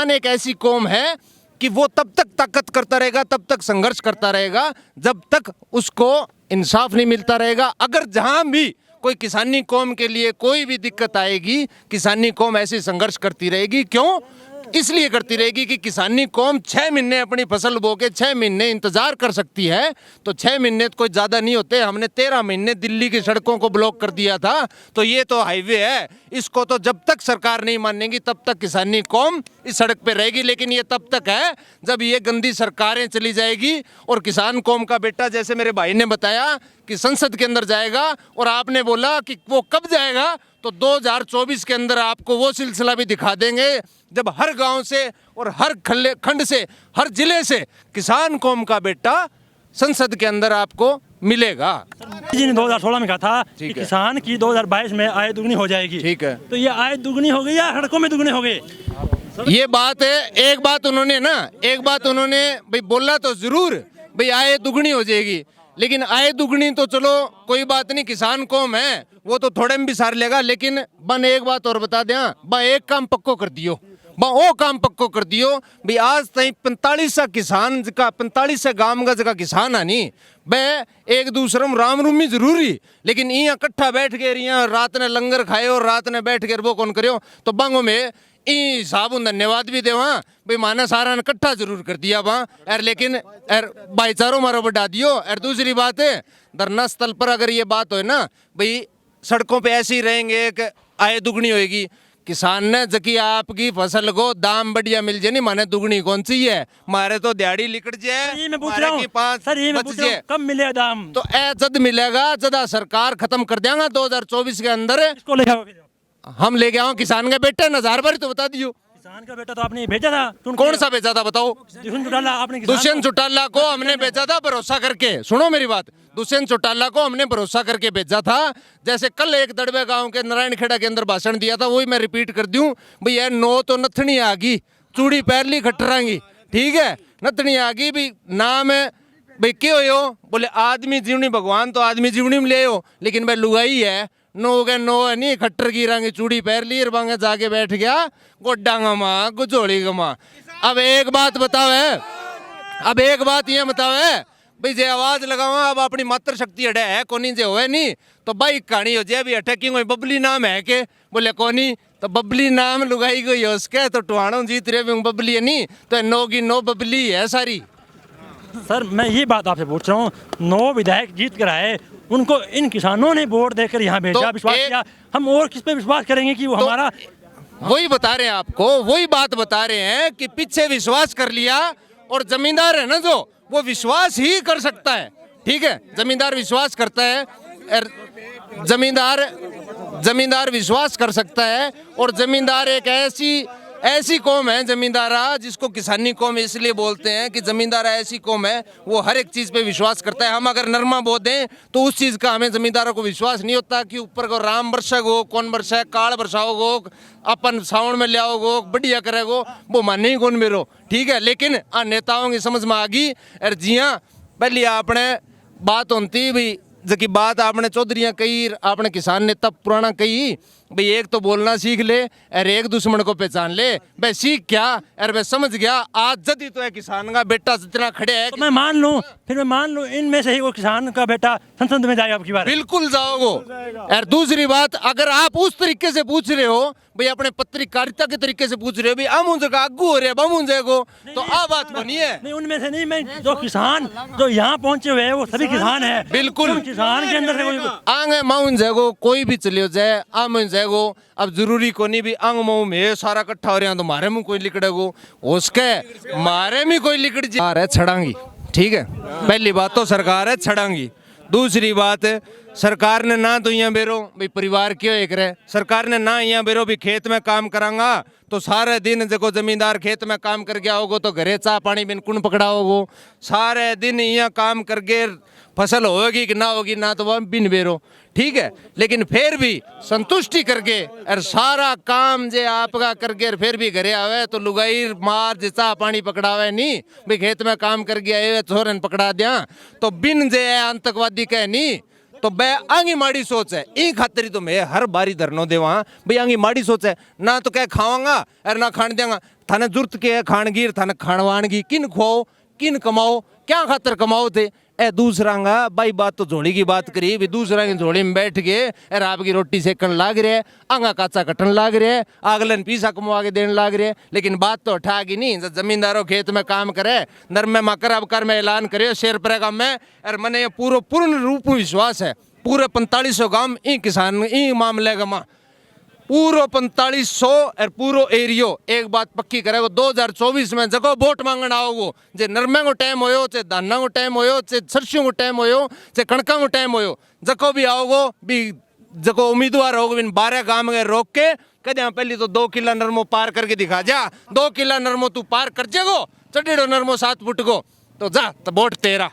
किसान एक ऐसी कौम है कि वो तब तक ताकत करता रहेगा, तब तक संघर्ष करता रहेगा, जब तक उसको इंसाफ नहीं मिलता रहेगा। अगर जहां भी कोई किसानी कौम के लिए कोई भी दिक्कत आएगी, किसानी कौम ऐसे संघर्ष करती रहेगी। क्यों? इसलिए करती रहेगी कि किसानी कौम 6 महीने अपनी फसल बो के 6 महीने इंतजार कर सकती है। तो 6 महीने तो कोई ज़्यादा नहीं होते। हमने 13 महीने दिल्ली की सड़कों को ब्लॉक कर दिया था, तो ये तो हाईवे है, इसको तो जब तक सरकार नहीं मानेगी तब तक किसानी कौम इस सड़क पे रहेगी। लेकिन ये तब तक है जब ये गंदी सरकारें चली जाएगी और किसान कौम का बेटा, जैसे मेरे भाई ने बताया कि संसद के अंदर जाएगा, और आपने बोला कि वो कब जाएगा, तो 2024 के अंदर आपको वो सिलसिला भी दिखा देंगे जब हर गांव से और हर खंड से, हर जिले से किसान कौम का बेटा संसद के अंदर आपको मिलेगा। जी ने 2016 में कहा था कि किसान की 2022 में आय दुगनी हो जाएगी। ठीक है, तो ये आय दुगनी हो गई या सड़कों में दुगने हो गए? ये बात है। एक बात उन्होंने भाई बोला तो जरूर भाई आय दुगनी हो जाएगी, लेकिन आय दुगनी तो चलो कोई बात नहीं, किसान कौम है वो तो थोड़े में भी सार लेगा। लेकिन बन एक बात और बता दें, बा एक काम पक्को कर दियो, बा वो काम पक्को कर दियो भाई। आज तक 45 किसान का 45 गांव का जगह किसान आनी बे एक दूसरे में राम रूमी जरूरी, लेकिन यहाँ इकट्ठा बैठ के यहाँ रात ने लंगर खाए और रात ने बैठ के वो कौन करो। तो बांगों में हिसाब धन्यवाद भी दे वहाँ भाई, माना सारा ने इकट्ठा जरूर कर दिया वहाँ यार, लेकिन यार भाईचारों मारो बढ़ा दियो। और दूसरी बात है, धरना स्थल पर अगर ये बात हो ना भाई सड़कों पे ऐसे ही रहेंगे कि आय दुगनी होगी, किसान ने जबकि आपकी फसल को दाम बढ़िया मिल जाए, नहीं माने दुगनी कौन सी है, मारे तो दिहाड़ी लिकट जाए। ये मैं पूछ रहा हूँ सर, ये मैं पूछ रहा हूँ कब मिलेगा दाम? तो जद मिलेगा जदा सरकार खत्म कर देगा 2024 के अंदर। इसको ले आओ, हम ले गए किसान के बेटे न 1000 बार तो बता दियो। किसान का बेटा तो आपने भेजा था, कौन सा भेजा था बताओ? दुष्यंत चौटाला को हमने भेजा था भरोसा करके। सुनो मेरी बात, दुष्यंत चौटाला को हमने भरोसा करके भेजा था। जैसे कल एक दड़बे गांव के नारायण खेड़ा के अंदर भाषण दिया था, वही मैं रिपीट कर दूं भाई, ये नो तो नथनी आ गई, चूड़ी पैर ली खटरांगी, ठीक है, नथनी आ गई भी नाम है भाई। क्यों हो? बोले आदमी जीवनी, भगवान तो आदमी जीवनी में ले हो, लेकिन भाई लुगाई है नो गए नो है नहीं, खट्टर की रंग चूड़ी पैर ली, बांगे जाके बैठ गया गोड्डा माँ गुजोड़ी गमा। अब एक बात बताओ है, अब एक बात ये बताओ है भाई, जे आवाज लगावा अब अपनी मात्र शक्ति अड़े है कोनी जे होए नहीं, तो भाई कहानी हो जाए भी अटैकिंग हो। बबली नाम है के? बोले कोनी, तो बबली नाम लुगाई गई है उसके, तो टुहाड़ों जीत रहे बबली है नहीं, तो नो की नो बबली है सारी। सर मैं ये बात आपसे पूछ रहा हूँ, 9 विधायक जीत कर आए, उनको इन किसानों ने वोट देकर यहाँ भेजा, तो विश्वास किया, हम और किस पे विश्वास करेंगे कि वो तो हमारा? वही बता रहे हैं आपको, वही बात बता रहे हैं कि पीछे विश्वास कर लिया, और जमींदार है ना जो वो विश्वास ही कर सकता है, ठीक है, जमींदार विश्वास करता है, जमींदार विश्वास कर सकता है। और जमींदार एक ऐसी कौम है जमींदारा, जिसको किसानी कौम इसलिए बोलते हैं कि जमींदारा ऐसी कौम है वो हर एक चीज़ पे विश्वास करता है। हम अगर नरमा बो दें तो उस चीज़ का हमें जमींदारों को विश्वास नहीं होता कि ऊपर को राम बरसेगो, कौन बरसे, काल बरसाओगो, अपन सावन में लियाओगो, बढ़िया करेगो, वो माने ही कौन मेरो, ठीक है। लेकिन नेताओं की समझ में आ गई। और जी हाँ, पहले आपने बात होती भाई, जबकि बात आपने चौधरियाँ कही, आपने किसान नेता पुराना कही भाई, एक तो बोलना सीख ले और एक दुश्मन को पहचान ले। भाई सीख क्या, अरे मैं समझ गया, आज जदी तो है किसान का बेटा जितना खड़े है। तो मैं मान लूं, फिर मैं मान लूं इनमें से ही वो किसान का बेटा संसद में जाएगा आपकी बार? बिल्कुल जाओगे। और दूसरी बात, अगर आप उस तरीके से पूछ रहे हो भाई, अपने पत्रकारिता के तरीके से पूछ रहे हो भाई, हम उन जगह आगू हो रहे हैं, हम उन जगह, तो आ बात को नहीं है। नहीं, उनमें से नहीं, मैं जो किसान जो यहाँ पहुँचे हुए हैं वो सभी किसान है। बिल्कुल, किसान के अंदर से कोई आंगे माउन जगो कोई भी चलियो जाए, आम जगो, अब जरूरी को नहीं भी अंग माऊ में सारा इकट्ठा हो रहा है तो मारे में कोई लिकड़ेगो, उसके मारे में कोई लिकड़ जाए छड़ांगी, ठीक है। पहली बात तो सरकार है छड़ांगी। दूसरी बात है, सरकार ने ना तो यहाँ बेरो भाई परिवार क्यों एक रहे, सरकार ने ना यहाँ बेरो भी खेत में काम करांगा तो सारे दिन देखो जमींदार खेत में काम कर गया होगो तो घरे चाह पानी बिन कुण पकड़ा होगो, सारे दिन यहाँ काम करके फसल होगी कि ना होगी ना, तो वह बिन बेरो, ठीक है। लेकिन फिर भी संतुष्टि करके और सारा काम जे आपका करके फिर भी घरे आवे तो लुगाई मार जे चाह पानी पकड़ावे नहीं भाई, खेत में काम कर गया छोरन पकड़ा दिया तो बिन जे आतंकवादी कह नहीं, तो बे आंगी माड़ी सोच है। ई खातिर तो मैं हर बारी धरनो देवा भाई, आंगी माड़ी सोच है, ना तो क्या खावांगा और ना खाने देंगा, थाने जुर्त के है खानगीर थाने खानवानगी किन खुआओ किन कमाओ क्या खातर कमाओ थे ए दूसरा गा भाई बात तो झोली की बात करी भी दूसरा की झोली में बैठ के अरे आपकी रोटी सेकन लाग रहे है आंगा काचा कटन लाग रहे है अगलन पीसा कमवा के देने लाग रहे है लेकिन बात तो उठा की नहीं जमींदारों खेत में काम करे नर में मकर अब कर में ऐलान करे शेर परेगा मैं और मैंने ये पूर्ण रूप में विश्वास है पूरे 4500 गांव ई किसान ई मामले का माँ पूरो 4500 और पूरो एरियो एक बात पक्की करेगो 2024 में जगह वोट मांगना आओगो जे नरमे को टाइम होयो चे धाना को टाइम होयो चे सरसों को टाइम होयो चे कणका को टाइम होयो जको भी आओगो भी जको उम्मीदवार होगो बिन 12 गांव में रोक के कदे पहले तो 2 किला नरमो पार करके दिखा जा 2 किला नरमो तू पार कर जेगो चढ़ेड़ो नरमो 7 फुट को तो जा तो वोट तेरा।